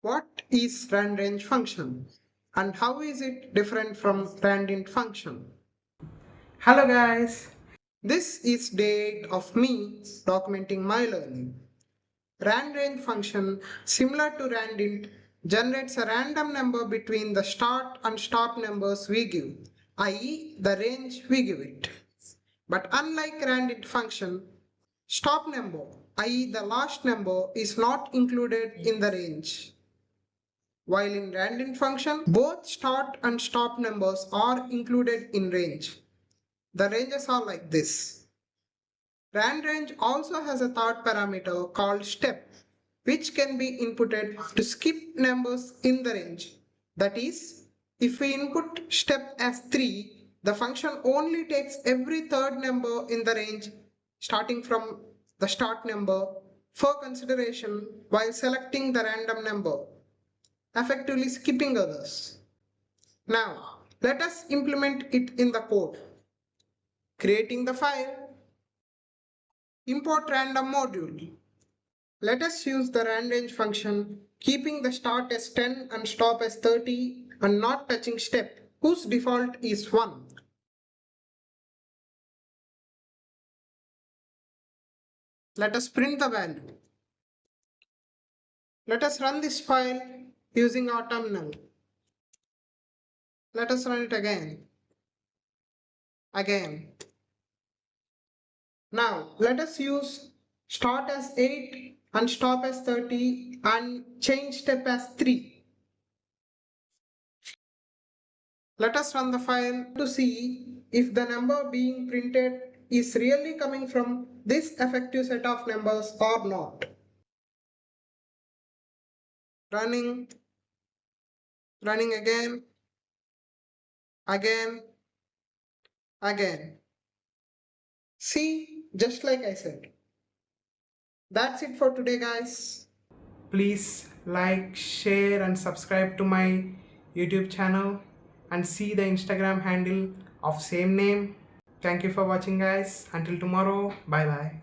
What is randrange function and how is it different from randint function? Hello guys. This is day 8 of me documenting my learning. Randrange function, similar to randint, generates a random number between the start and stop numbers we give, i.e. the range we give it. But unlike randint function, stop number, i.e. the last number, is not included in the range. While in randint function, both start and stop numbers are included in range. The ranges are like this. Randrange also has a third parameter called step, which can be inputted to skip numbers in the range. That is, if we input step as 3, the function only takes every third number in the range starting from the start number for consideration while selecting the random number, effectively skipping others. Now, let us implement it in the code. Creating the file, import random module. Let us use the randrange function, keeping the start as 10 and stop as 30 and not touching step, whose default is 1. Let us print the value. Let us run this file using our terminal. Let us run it again. Now, let us use start as 8 and stop as 30 and change step as 3. Let us run the file to see if the number being printed is really coming from this effective set of numbers or not. Running again. See, just like I said. That's it for today, guys. Please like, share and subscribe to my YouTube channel and see the Instagram handle of same name. Thank you for watching guys. Until tomorrow. Bye bye.